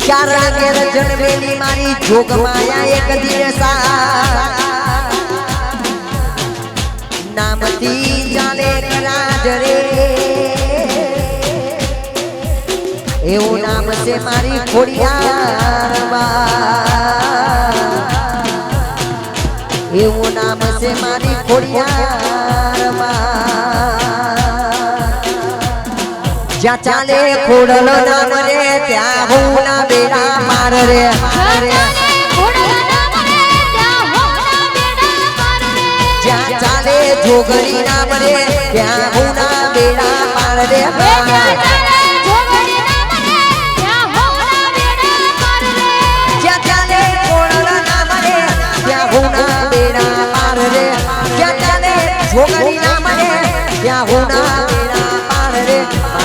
ચારણ ઘેર જન્મેલી મારી જોગ માયા એક દિવસા નામથી ચાલે કરાજ રે એવું નામ છે મારી ખોડિયારમાં એવું નામ છે મારી ખોડિયારમાં જ્યાં ચાલે ખોડલો નામ રે ત્યાં હું ના બેડા પાર રે જ્યાં ચાલે જોગણી નામ રે ત્યાં હું ના બેડા પાર રે જ્યાં ચાલે ખોડલો નામ રે ત્યાં હું ના બેડા પાર રે જ્યાં ચાલે જોગણી નામ રે ત્યાં હું ના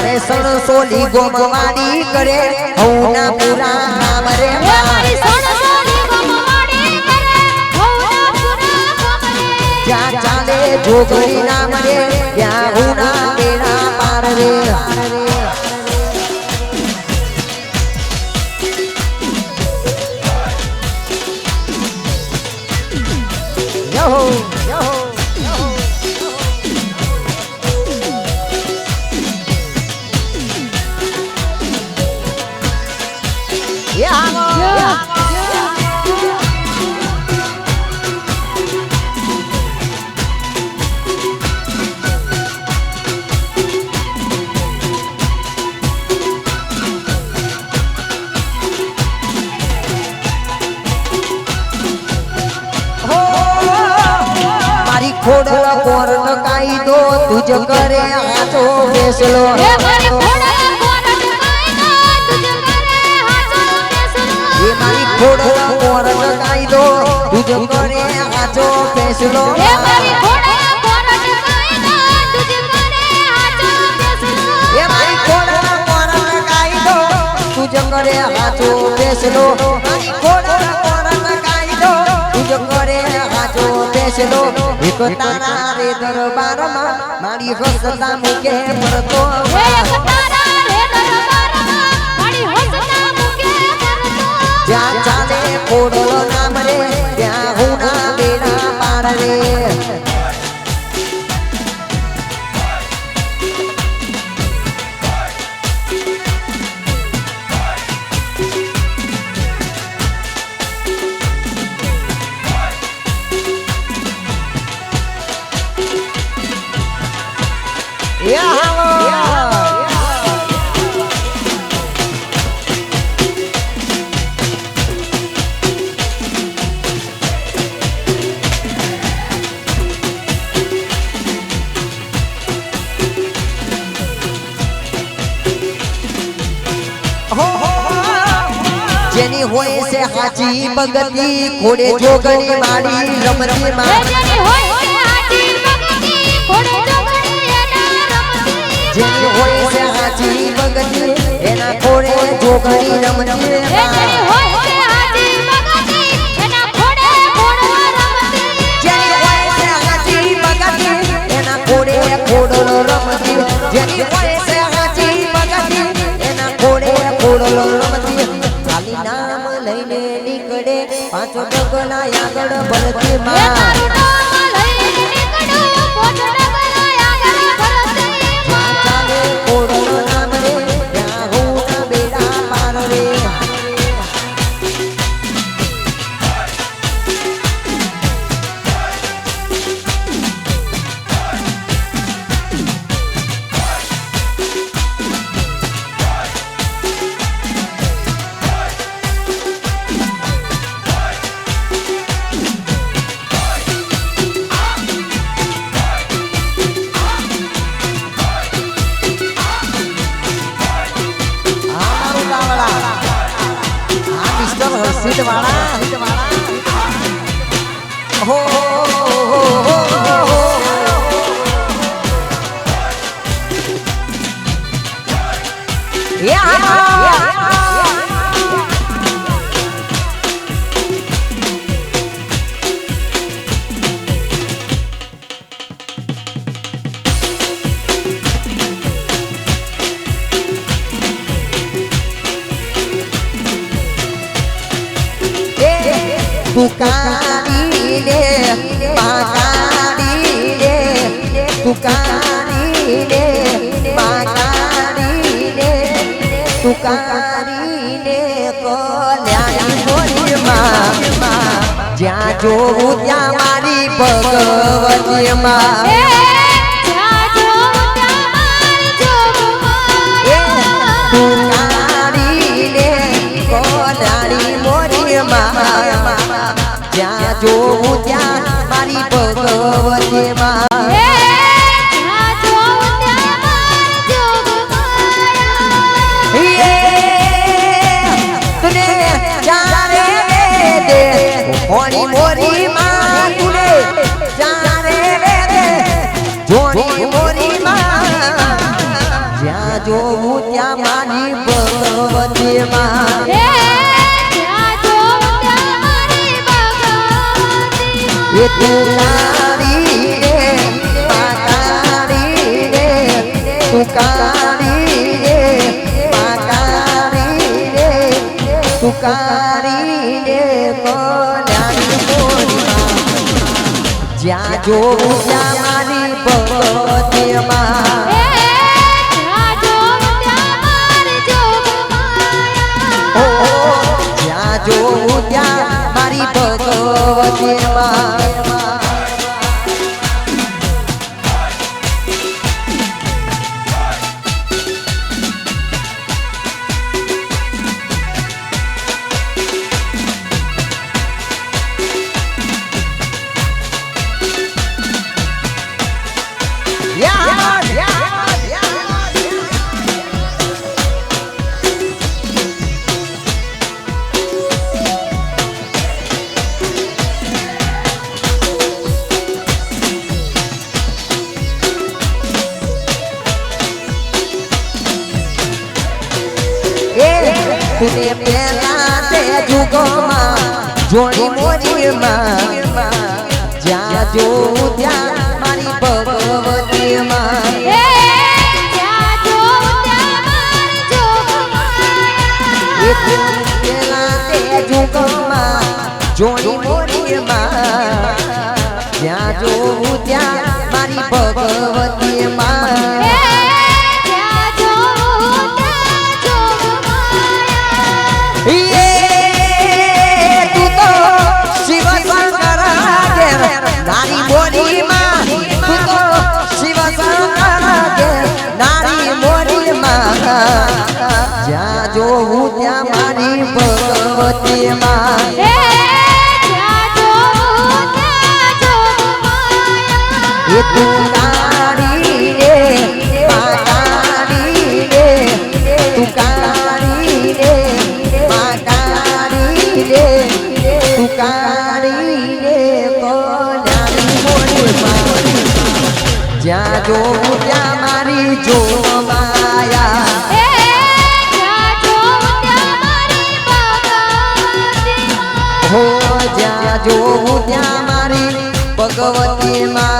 મારે સણ સોલી ગોમવાડી કરે હઉના પૂરા નામ રે મારી સણ સોલી ગોમવાડી કરે હઉના પૂરા નામ રે જ્યાં ચાલે જોગણી નામ રે ત્યાં હુના બેડા પાર રે યહો યહો ખોડલા કોરણ કાયદો તુજ કરે હાચો ફેસલો હે મારી ખોડલા કોરણ કાયદો તુજ કરે હાચો ફેસલો હે મારી ખોડલા કોરણ કાયદો તુજ કરે હાચો ફેસલો હે મારી ખોડલા કોરણ કાયદો તુજ કરે હાચો ફેસલો હે મારી ખોડલા કોરણ કાયદો તુજ કરે હાચો ફેસલો મારી ખોડલા કોરણ કાયદો તુજ કરે હાચો ફેસલો એક તારા રે દરબારમાં મારી હસતા મુકે પરતો એક તારા રે દરબારમાં મારી હસતા મુકે પરતો જ્યાં ચાલે ખોડલો નામ રે ત્યાં હું ના બેડા પાર રે જેની હોય છે હાચી બગતી ખોડે જોગણી માડી રમતી માં જેની હોય છે હાચી બગતી ખોડે જોગણી એના રમતી જેની હોય છે હાચી બગતી એના ખોડે જોગણી રમતી જેની હોય છે હાચી બગતી એના ખોડે ખોડો રમતી જેની હોય છે હાચી બગતી એના ખોડે ખોડો રમતી જેની હોય છે હાચી બગતી એના ખોડે ખોડો રમતી નામ લઈને નીકળે પાંચો ડગલા આગળ ભરતી માં તારું નામ લઈને નીકળો પાંચો ડગલા આગળ ભરતી માં ચાલે ખોડલો નામ રે ત્યાં હું ના બેડા પાર રે सीट वाला हो કાળી રે માં કાળી રે તું કાળી રે માં કાળી રે તું કાળી રે કલ્યાણી મોરી માં જ્યાં જોઉં ત્યાં મારી ભગવતી માં તું કાળી રે કલ્યાણી મોરી માં જ્યાં જોઉં ત્યાં મારી ભગવતી માં મોરી મોરી માં તુને જાને રે જોણી મોરી માં જ્યાં જોઉં ત્યાં મારી ભગવતી માં એ તું કાળી રે માં કાળી રે તું કાળી રે માં કાળી રે તું કાળી રે જ્યાં જોઉં ત્યાં મારી ભગવતી માં જ્યાં જોઉં ત્યાં મારી ભગવતી માં તુને પેલા તે જુગોમાં જોડી મોરી માં જ્યાં જોઉં ત્યાં મારી ભગવતી માં પેલા તે જુગોમાં જોડી મોરી માં જ્યાં જોઉં ત્યાં મારી ભગવતી માં નારી મોરી માં તું તો શિવ શંકર નારી મોરી માં જ્યાં જોઉં ત્યાં મારી ભગવતી માં એ તું કાળી રે માં કાળી રે તું કાળી રે માં કાળી રે તું કાળી રે જ્યાં જોઉં ત્યાં મારી જો માયા હો જ્યાં જોઉં ત્યાં મારી ભગવતી માં